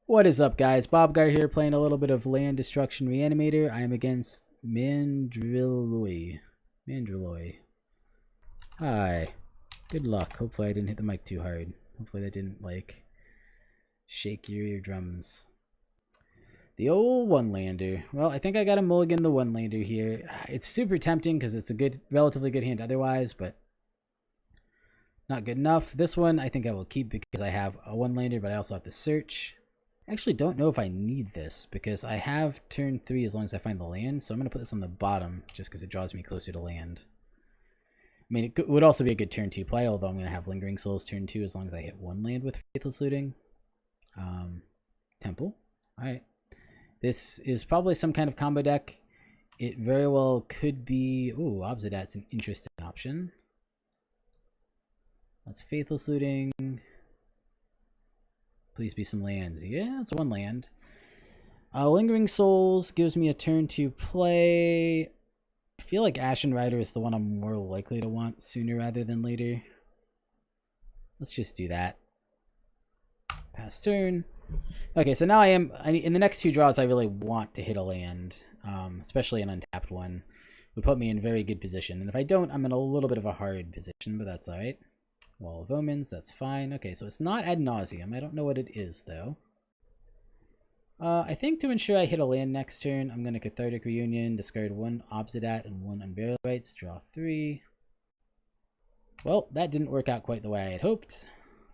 What is up, guys? Bobgar here, playing a little bit of Land Destruction Reanimator. I am against Mandriloy. Hi. Good luck. Hopefully I didn't hit the mic too hard. Hopefully that didn't, shake your eardrums. The old one-lander. Well, I think I got to mulligan the one-lander here. It's super tempting because it's a relatively good hand otherwise, but not good enough. This one I think I will keep because I have a one-lander, but I also have to search. I actually don't know if I need this because I have turn 3 as long as I find the land, so I'm going to put this on the bottom just because it draws me closer to land. I mean, it would also be a good turn 2 play, although I'm going to have Lingering Souls turn 2 as long as I hit one land with Faithless Looting. Temple. Alright. This is probably some kind of combo deck. It very well could be... Ooh, Obsidat's an interesting option. That's Faithless Looting. Please be some lands. Yeah, it's one land. Lingering Souls gives me a turn to play. I feel like Ashen Rider is the one I'm more likely to want sooner rather than later. Let's just do that. Pass turn. Okay, so now in the next two draws, I really want to hit a land, especially an untapped one. Would put me in very good position. And if I don't, I'm in a little bit of a hard position, but that's alright. Wall of Omens, that's fine. Okay, so it's not Ad Nauseam. I don't know what it is, though. I think to ensure I hit a land next turn, I'm going to Cathartic Reunion, discard one Obsidat and one Unburial Rites, draw 3. Well, that didn't work out quite the way I had hoped.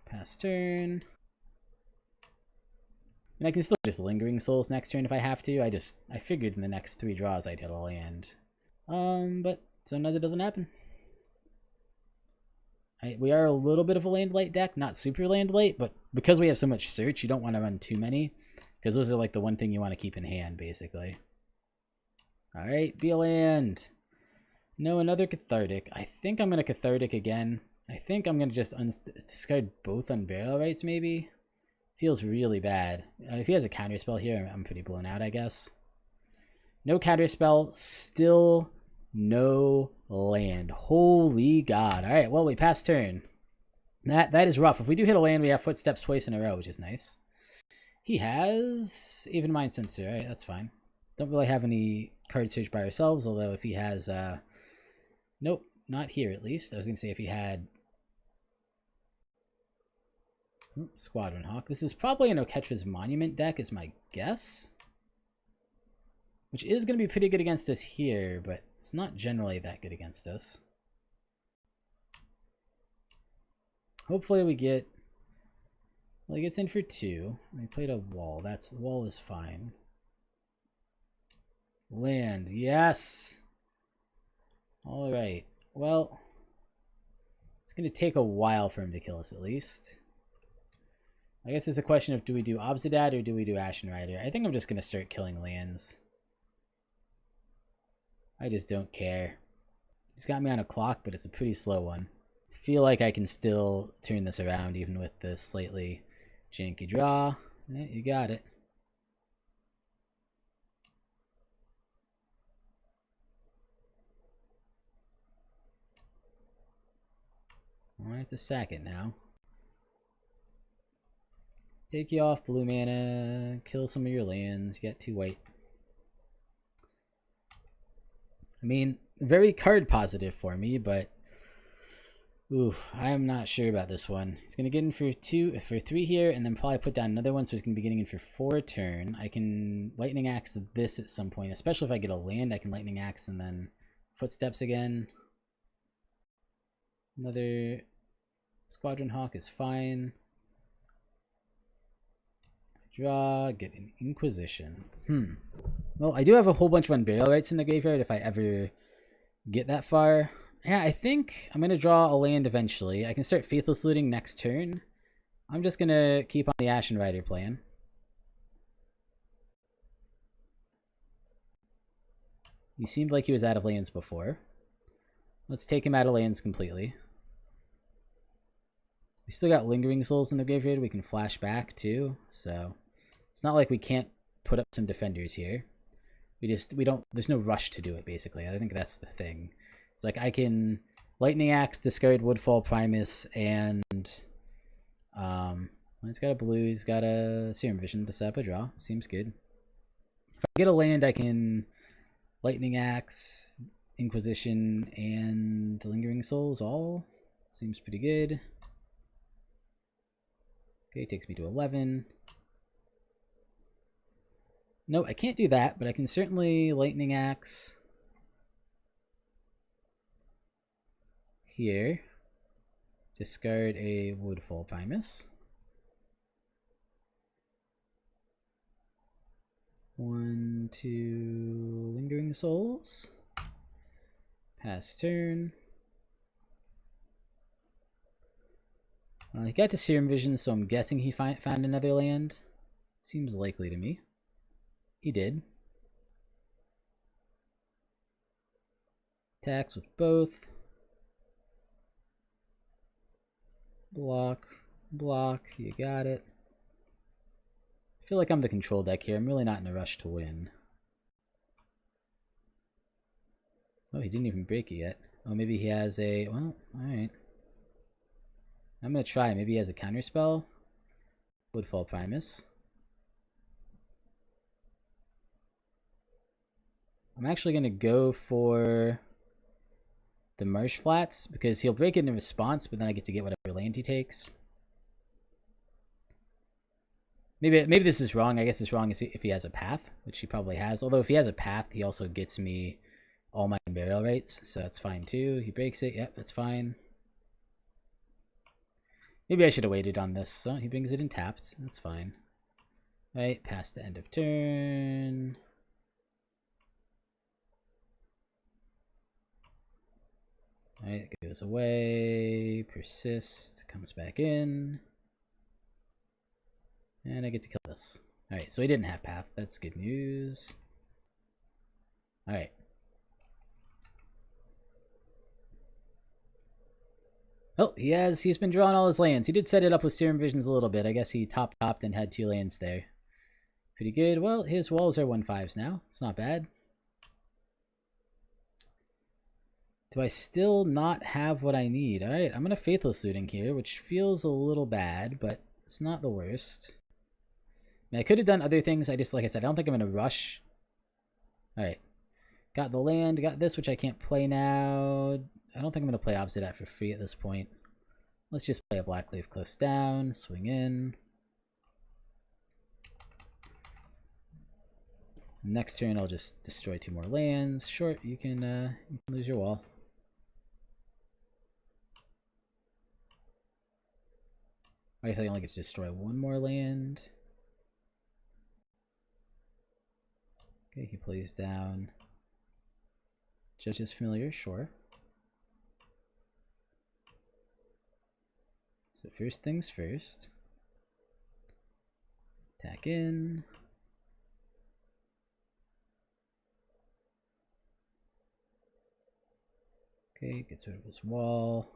Pass turn. And I can still just Lingering Souls next turn if I have to. I figured in the next 3 draws I'd hit a land. But sometimes it doesn't happen. We are a little bit of a land light deck, not super land light, but because we have so much search, you don't want to run too many, because those are like the one thing you want to keep in hand, basically. Alright, be a land. No, another Cathartic. I think I'm going to Cathartic again. I think I'm going to just discard both Unburial Rites, maybe. Feels really bad. If he has a counterspell here, I'm pretty blown out, I guess. No counterspell, still no land. Holy God. All right, well, we passed turn. That is rough. If we do hit a land, we have Footsteps twice in a row, which is nice. He has Even Mind Sensor. All right, that's fine. Don't really have any card search by ourselves, although if he has... Nope, not here at least. I was going to say if he had... Squadron Hawk. This is probably an Oketra's Monument deck, is my guess. Which is going to be pretty good against us here, but it's not generally that good against us. Hopefully we get... Well, he gets in for 2. We played a wall. Wall is fine. Land. Yes! Alright. Well, it's going to take a while for him to kill us at least. I guess it's a question of do we do Obsidat or do we do Ashen Rider? I think I'm just going to start killing lands. I just don't care. He's got me on a clock, but it's a pretty slow one. I feel like I can still turn this around even with this slightly janky draw. Yeah, you got it. I have to sack it now. Take you off blue mana, kill some of your lands, you get 2 white. I mean, very card positive for me, but oof, I'm not sure about this one. He's gonna get in for 3 here, and then probably put down another one, so he's gonna be getting in for 4 a turn. I can Lightning Axe this at some point, especially if I get a land. I can Lightning Axe and then Footsteps again. Another Squadron Hawk is fine. Draw, get an Inquisition. Well, I do have a whole bunch of Unburial Rites in the graveyard if I ever get that far. Yeah, I think I'm going to draw a land eventually. I can start Faithless Looting next turn. I'm just going to keep on the Ashen Rider plan. He seemed like he was out of lands before. Let's take him out of lands completely. We still got Lingering Souls in the graveyard we can flash back too, so it's not like we can't put up some defenders here. There's no rush to do it, basically. I think that's the thing. It's like I can Lightning Axe, discard Woodfall Primus, and Well, he's got a blue, he's got a Serum Vision to set up a draw. Seems good. If I get a land, I can Lightning Axe, Inquisition, and Lingering Souls all. Seems pretty good. Okay, takes me to 11. No, I can't do that, but I can certainly Lightning Axe here. Discard a Woodfall Primus. 1, 2 Lingering Souls. Pass turn. He got to Serum Vision, so I'm guessing he found another land. Seems likely to me. He did. Attacks with both. Block. Block. You got it. I feel like I'm the control deck here. I'm really not in a rush to win. Oh, he didn't even break it yet. Oh, maybe he has a... Well, alright. I'm going to try. Maybe he has a counterspell. Woodfall Primus. I'm actually going to go for the Marsh Flats, because he'll break it in response, but then I get to get whatever land he takes. Maybe this is wrong. I guess it's wrong if he has a path, which he probably has. Although if he has a path, he also gets me all my burial rates, so that's fine too. He breaks it. Yep, that's fine. Maybe I should have waited on this. So he brings it in tapped. That's fine. All right, past the end of turn. All right, it goes away. Persist. Comes back in. And I get to kill this. Alright, so he didn't have path. That's good news. Alright. Oh, he's been drawing all his lands. He did set it up with Serum Visions a little bit. I guess he topped and had 2 lands there. Pretty good. Well, his walls are 1/5s now. It's not bad. Do I still not have what I need? Alright, I'm going to Faithless Looting here, which feels a little bad, but it's not the worst. I mean, I could have done other things. Like I said, I don't think I'm going to rush. Alright. Got the land. Got this, which I can't play now. I don't think I'm going to play Opposite that for free at this point. Let's just play a Black Leaf close down. Swing in. Next turn, I'll just destroy 2 more lands. Short, you can lose your wall. I guess I only get to destroy 1 more land. Okay, he plays down Judge's Familiar, sure. So first things first. Attack in. Okay, gets rid of his wall.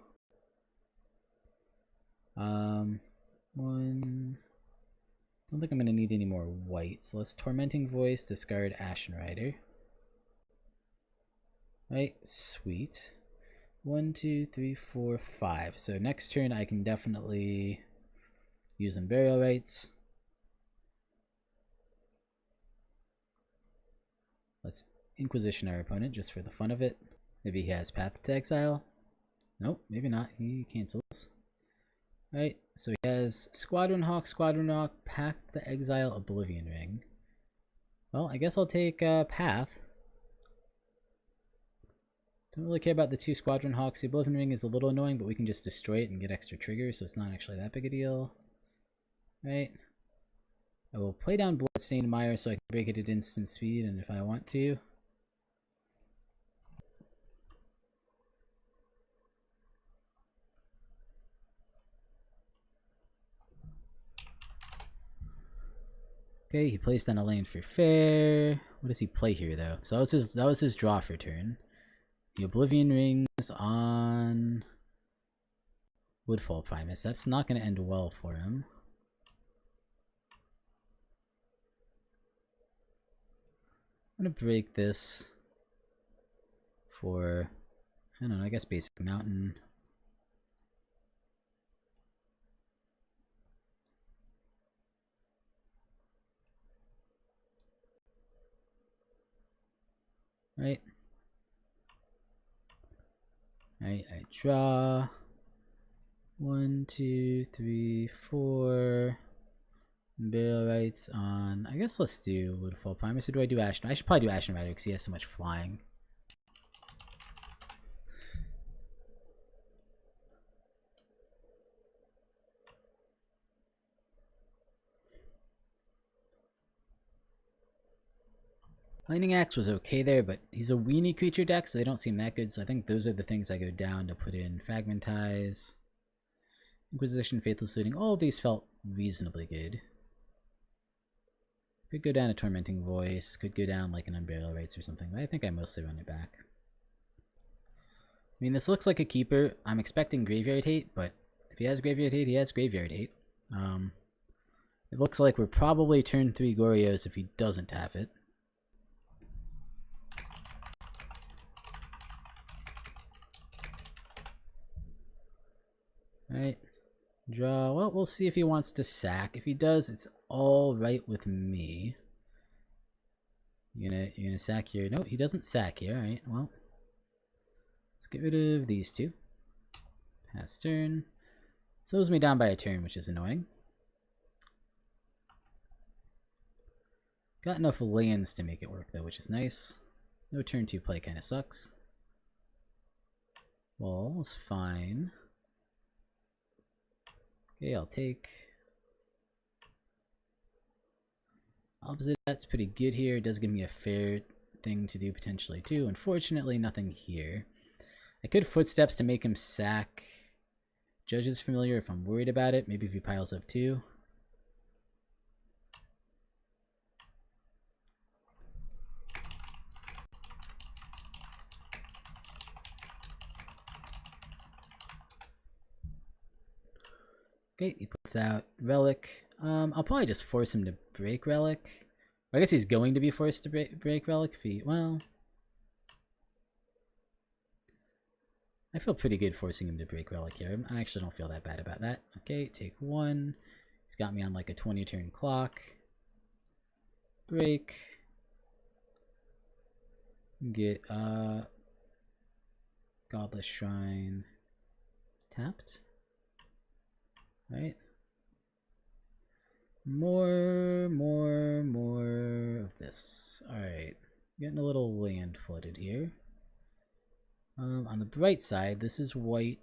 1. I don't think I'm going to need any more white, so let's Tormenting Voice, discard Ashen Rider. Right, sweet. 1, 2, 3, 4, 5. So next turn I can definitely use them burial rites. Let's Inquisition our opponent just for the fun of it. Maybe he has Path to Exile. Nope, maybe not. He cancels. Right, so he has Squadron Hawk, Path to Exile, Oblivion Ring. Well, I guess I'll take Path. Don't really care about the 2 Squadron Hawks. The Oblivion Ring is a little annoying, but we can just destroy it and get extra triggers, so it's not actually that big a deal. Right. I will play down Bloodstained Mire so I can break it at instant speed, and if I want to. Okay, he plays down a lane for fair. What does he play here, though? So that was his draw for turn. The Oblivion Rings on Woodfall Primus. That's not going to end well for him. I'm going to break this for, I don't know, I guess basic mountain. Right? Alright, I draw. 1, 2, 3, 4. Bill writes on. I guess let's do Woodfall Primus. Or do I do Ashen? I should probably do Ashen Rider because he has so much flying. Lightning Axe was okay there, but he's a weenie creature deck, so they don't seem that good. So I think those are the things I go down to put in. Fragmentize, Inquisition, Faithless Looting. All of these felt reasonably good. Could go down a Tormenting Voice. Could go down like an Unburial Rites or something. But I think I mostly run it back. I mean, this looks like a keeper. I'm expecting Graveyard Hate, but if he has Graveyard Hate, he has Graveyard Hate. It looks like we're probably turn 3 Gorios if he doesn't have it. Alright. Draw. Well, we'll see if he wants to sack. If he does, it's all right with me. You're gonna sack here. No, he doesn't sack here. Alright, well. Let's get rid of these two. Pass turn. Slows me down by a turn, which is annoying. Got enough lands to make it work, though, which is nice. No turn 2 play kind of sucks. Wall's fine. Okay, I'll take. Opposite, that's pretty good here. It does give me a fair thing to do potentially too. Unfortunately, nothing here. I could Footsteps to make him sack Judge's Familiar if I'm worried about it. Maybe if he piles up 2. Okay, he puts out Relic. I'll probably just force him to break Relic. I guess he's going to be forced to break Relic if he, well. I feel pretty good forcing him to break Relic here. I actually don't feel that bad about that. Okay, take 1. He's got me on like a 20 turn clock. Break. Get Godless Shrine tapped. Right. More of this. Alright. Getting a little land flooded here. On the bright side, this is white.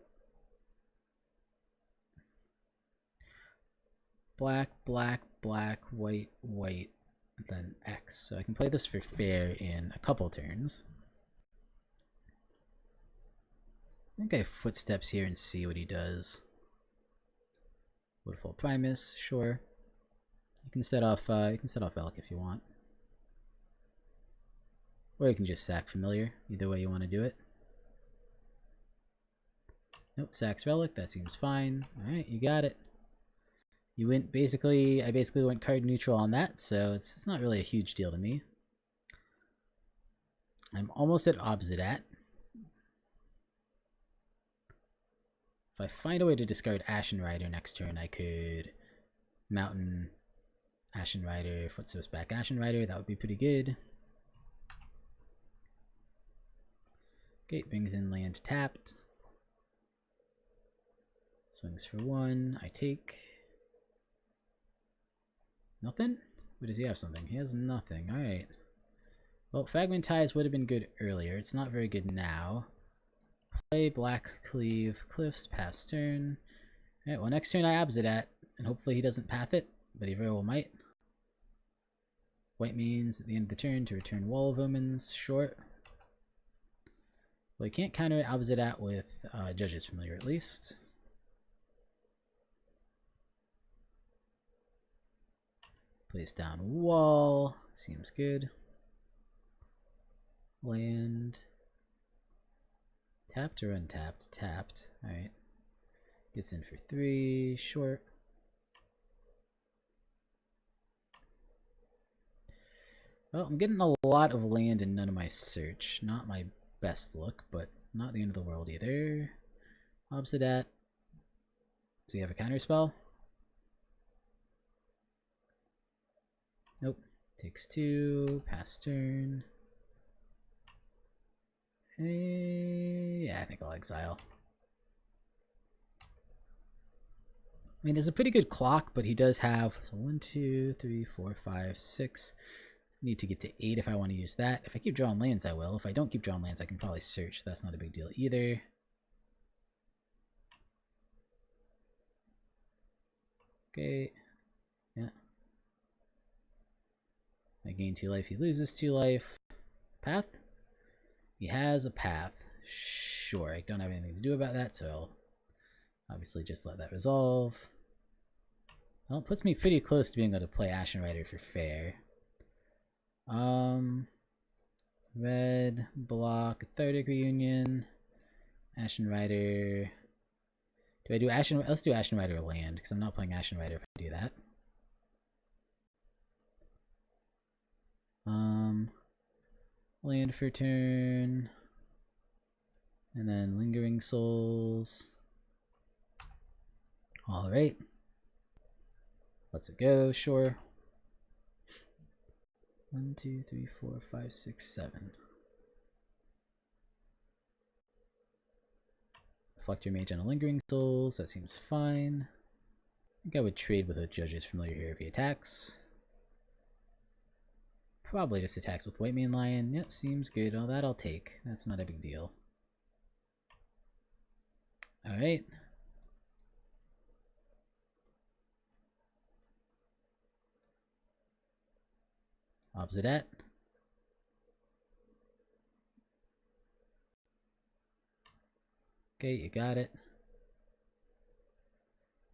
Black, black, black, white, white, and then X. So I can play this for fair in a couple turns. I think I have Footsteps here and see what he does. Woodfall Primus, sure. You can set off Relic if you want. Or you can just sack Familiar, either way you want to do it. Nope, sacks Relic, that seems fine. Alright, you got it. You went I basically went card neutral on that, so it's not really a huge deal to me. I'm almost at opposite at. If I find a way to discard Ashen Rider next turn, I could Mountain Ashen Rider, Footsteps back Ashen Rider, that would be pretty good. Okay, brings in land tapped. Swings for 1, I take. Nothing? Or does he have something? He has nothing, alright. Well, Fragmentize would have been good earlier, it's not very good now. Play Black Cleave Cliffs, pass turn. Alright, well next turn I opposite at, and hopefully he doesn't path it, but he very well might. White means at the end of the turn to return Wall of Omens, short. Well, he can't counter it opposite at with Judge's Familiar at least. Place down Wall, seems good. Land. Tapped or untapped? Tapped. Alright. Gets in for 3. Short. Well, I'm getting a lot of land and none of my search. Not my best look, but not the end of the world either. Opposite at. Does he have a counter spell? Nope. Takes 2. Pass turn. Yeah, I think I'll exile. I mean, it's a pretty good clock, but he does have 1, 2, 3, 4, 5, 6. Need to get to 8 if I want to use that. If I keep drawing lands, I will. If I don't keep drawing lands, I can probably search. That's not a big deal either. Okay. Yeah. I gain 2 life. He loses 2 life. Path? He has a path. Sure. I don't have anything to do about that, so I'll obviously just let that resolve. Well, it puts me pretty close to being able to play Ashen Rider for fair. Red, block, Cathartic Reunion, Ashen Rider. Do I do Ashen? Let's do Ashen Rider land, because I'm not playing Ashen Rider if I do that. Land for turn. And then Lingering Souls. Alright. Let's it go, sure. 1, 2, 3, 4, 5, 6, 7. Reflector Mage on a Lingering Souls, that seems fine. I think I would trade with a Judge's Familiar here if he attacks. Probably just attacks with White Mane Lion. Yep, seems good. Oh, that I'll take. That's not a big deal. Alright. Obsidat. Okay, you got it.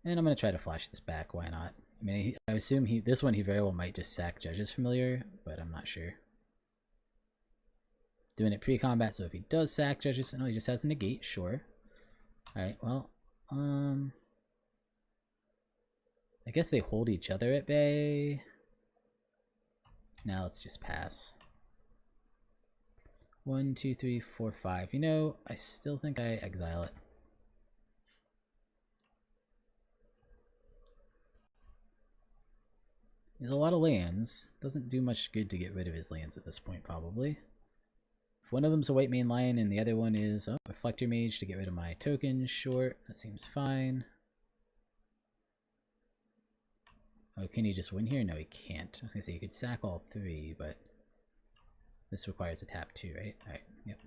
And I'm going to try to flash this back. Why not? I mean, I assume this one he very well might just sack Judge's Familiar, but I'm not sure. Doing it pre-combat, so if he does sack Judge's... No, he just has a negate, sure. Alright, well, I guess they hold each other at bay. Now let's just pass. 1, 2, 3, 4, 5. You know, I still think I exile it. There's a lot of lands. Doesn't do much good to get rid of his lands at this point, probably. If one of them's a White Mane Lion and the other one is Reflector Mage to get rid of my tokens, sure, that seems fine. Oh, can he just win here? No, he can't. I was gonna say you could sack all 3, but this requires a tap too, right? Alright, yep.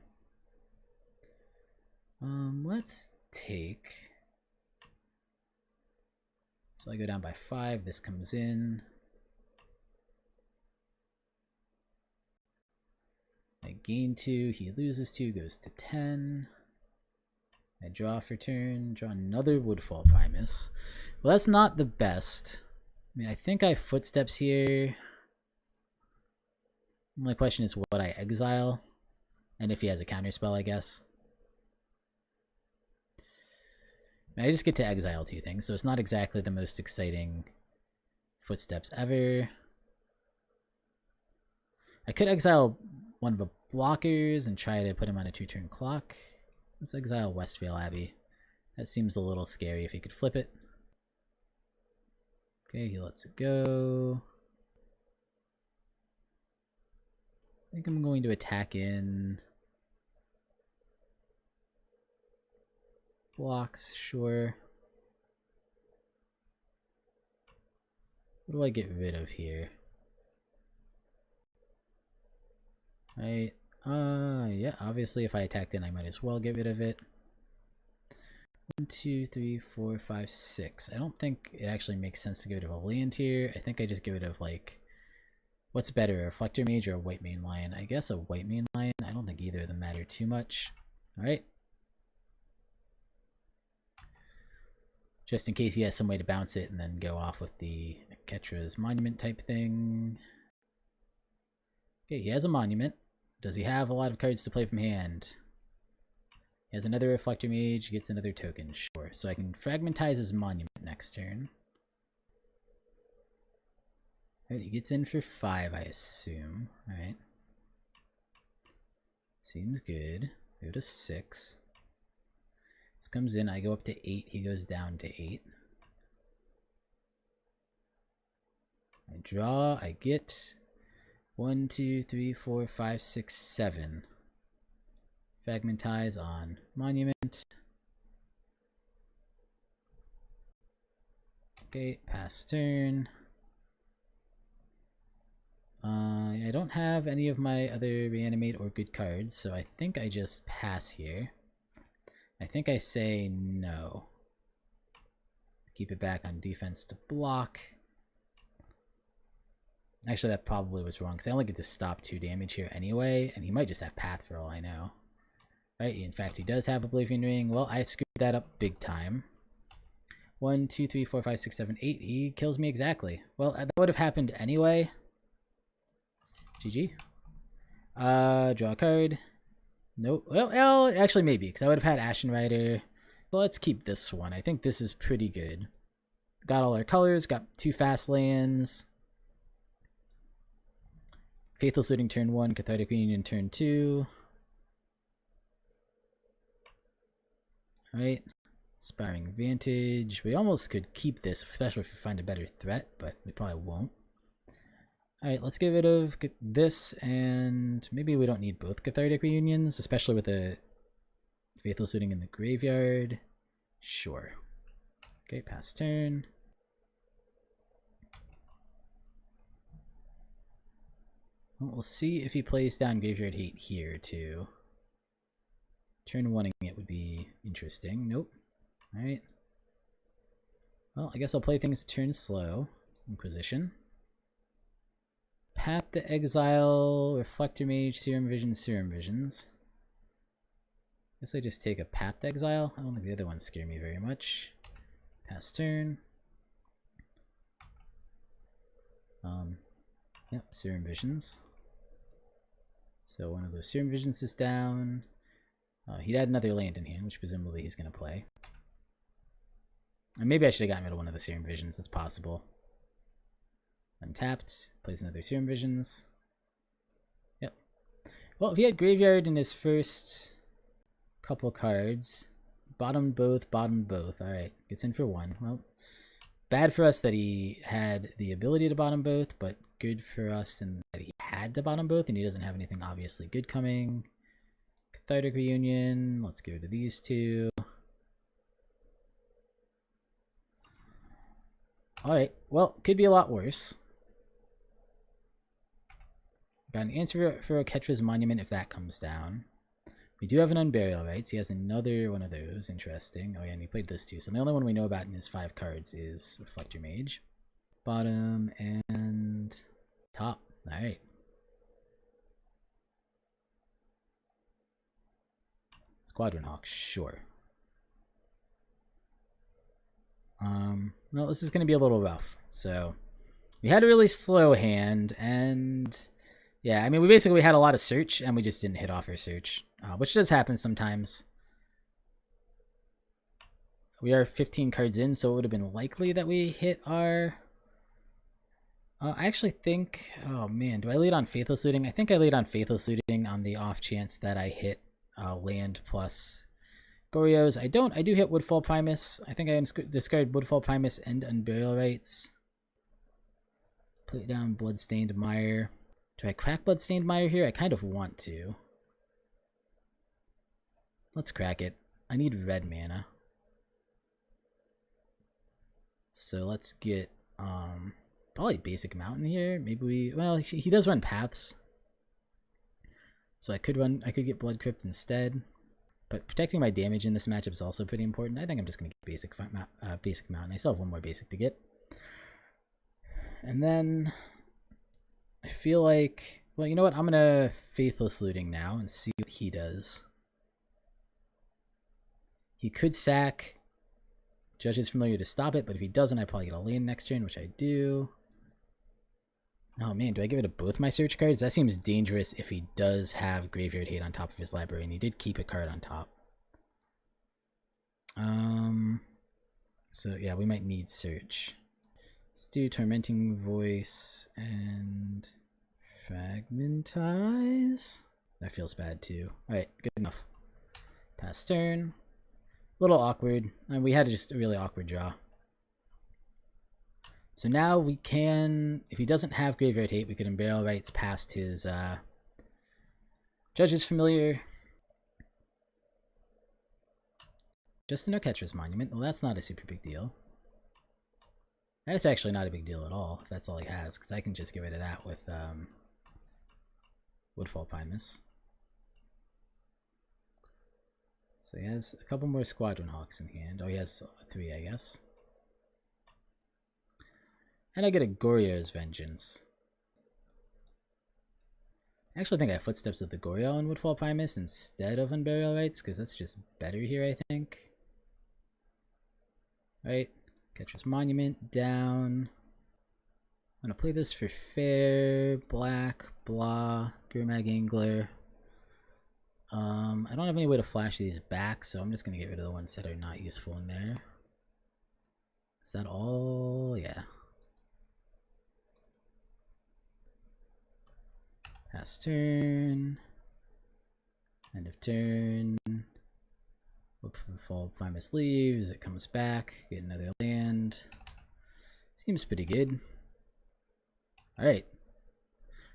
Let's take... So I go down by 5, this comes in. I gain 2, he loses 2, goes to 10. I draw for turn, draw another Woodfall Primus. Well, that's not the best. I mean, I think I have Footsteps here. The only question is what I exile, and if he has a counterspell, I guess. And I just get to exile 2 things, so it's not exactly the most exciting Footsteps ever. I could exile one of the blockers and try to put him on a 2-turn clock. Let's exile Westvale Abbey. That seems a little scary if he could flip it. Okay, he lets it go. I think I'm going to attack in. Blocks, sure. What do I get rid of here? Right. Yeah, obviously if I attacked in, I might as well get rid of it. 1, 2, 3, 4, 5, 6. I don't think it actually makes sense to get rid of a land here. I think I just get rid of, like, what's better, a Reflector Mage or a White Mane Lion? I guess a White Mane Lion. I don't think either of them matter too much. Alright. Just in case he has some way to bounce it and then go off with the Oketra's Monument type thing. Okay, he has a Monument. Does he have a lot of cards to play from hand? He has another Reflector Mage, he gets another token, sure. So I can fragmentize his Monument next turn. Alright, he gets in for 5, I assume. Alright. Seems good. Go to 6. This comes in, I go up to 8, he goes down to 8. I draw, I get 1, 2, 3, 4, 5, 6, 7. Fragmentize on Monument. Okay, pass turn. I don't have any of my other reanimate or good cards, so I think I just pass here. I think I say no. Keep it back on defense to block. Actually, that probably was wrong, because I only get to stop 2 damage here anyway, and he might just have Path for all I know. Right, in fact, he does have Oblivion Ring. Well, I screwed that up big time. 1, 2, 3, 4, 5, 6, 7, 8. He kills me exactly. Well, that would have happened anyway. GG. Draw a card. Nope. Well, actually maybe, because I would have had Ashen Rider. So let's keep this one. I think this is pretty good. Got all our colors, got 2 fast lands. Faithless Looting turn 1, Cathartic Reunion turn 2. Alright. Inspiring Vantage. We almost could keep this, especially if we find a better threat, but we probably won't. Alright, let's get rid of this, and maybe we don't need both Cathartic Reunions, especially with a Faithless Looting in the graveyard. Sure. Okay, pass turn. Well, we'll see if he plays down Graveyard Hate here, too. Turn 1ing it would be interesting. Nope. Alright. Well, I guess I'll play things turn slow. Inquisition. Path to Exile, Reflector Mage, Serum Visions, Serum Visions. Guess I just take a Path to Exile. I don't think the other ones scare me very much. Pass turn. Yep, Serum Visions. So one of those Serum Visions is down. He'd had another land in hand, which presumably he's going to play. And maybe I should have gotten rid of one of the Serum Visions. It's possible. Untapped. Plays another Serum Visions. Yep. Well, if he had Graveyard in his first couple cards, bottomed both. Alright, gets in for 1. Well, bad for us that he had the ability to bottom both, but good for us in that he had to bottom both, and he doesn't have anything obviously good coming. Cathartic Reunion. Let's get rid of these 2. Alright, well, could be a lot worse. Got an answer for Oketra's Monument if that comes down. We do have an Unburial Rites. He has another one of those. Interesting. Oh yeah, and he played this too. So the only one we know about in his 5 cards is Reflector Mage. Bottom and top. Alright. Squadron Hawk, sure. Well, this is going to be a little rough. So, we had a really slow hand, and yeah, I mean, we basically had a lot of search, and we just didn't hit off our search, which does happen sometimes. We are 15 cards in, so it would have been likely that we hit our... I actually think... Oh, man, do I lead on Faithless Looting? I think I lead on Faithless Looting on the off chance that I hit land plus Gorios. I don't. I do hit Woodfall Primus. I think I discard Woodfall Primus and Unburial Rites. Play down Bloodstained Mire. Do I crack Bloodstained Mire here? I kind of want to. Let's crack it. I need red mana. So let's get probably Basic Mountain here. Maybe we... Well, he does run Paths. So I could get Blood Crypt instead. But protecting my damage in this matchup is also pretty important. I think I'm just going to get Basic Mountain. I still have one more Basic to get. And then I feel like... Well, you know what? I'm going to Faithless Looting now and see what he does. He could sack Judge's Familiar to stop it, but if he doesn't, I probably get a land next turn, which I do. Oh man, do I get rid of both my search cards? That seems dangerous if he does have Graveyard Hate on top of his library, and he did keep a card on top. So yeah, we might need search. Let's do Tormenting Voice and Fragmentize. That feels bad too. Alright, good enough. Pass turn. Little awkward, and we had just a really awkward draw. So now we can, if he doesn't have Graveyard Hate, we can Unburial Rites past his Judge's Familiar. Just an Oketra's Monument. Well, that's not a super big deal. That is actually not a big deal at all, if that's all he has, because I can just get rid of that with Woodfall Primus. So he has a couple more Squadron Hawks in hand. Oh, he has 3, I guess. And I get a Goryo's Vengeance. I actually think I have Footsteps of the Goryo on Woodfall Primus instead of Unburial Rites, because that's just better here, I think. Right? Oketra's Monument, down. I'm going to play this for fair, black, blah, Gurmag Angler. I don't have any way to flash these back, so I'm just going to get rid of the ones that are not useful in there. Is that all? Yeah. Pass turn. End of turn. Look for the fall Primus leaves. It comes back. Get another land. Seems pretty good. Alright.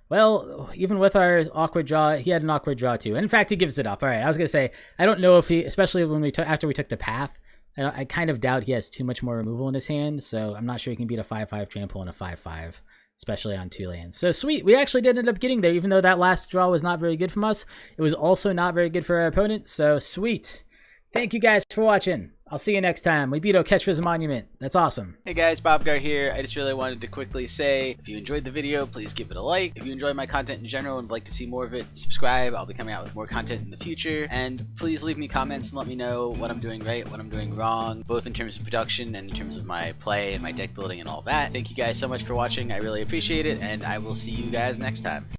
Well, even with our awkward draw, he had an awkward draw too. In fact, he gives it up. Alright, I was going to say, I don't know if he, especially when we after we took the path, I kind of doubt he has too much more removal in his hand, so I'm not sure he can beat a 5-5 trample and a 5-5. Especially on 2 lands. So sweet, we actually did end up getting there, even though that last draw was not very good from us. It was also not very good for our opponent, so sweet. Thank you guys for watching. I'll see you next time. We beat Oketra's Monument. That's awesome. Hey guys, Bobgar here. I just really wanted to quickly say, if you enjoyed the video, please give it a like. If you enjoy my content in general and would like to see more of it, subscribe. I'll be coming out with more content in the future. And please leave me comments and let me know what I'm doing right, what I'm doing wrong, both in terms of production and in terms of my play and my deck building and all that. Thank you guys so much for watching. I really appreciate it, and I will see you guys next time.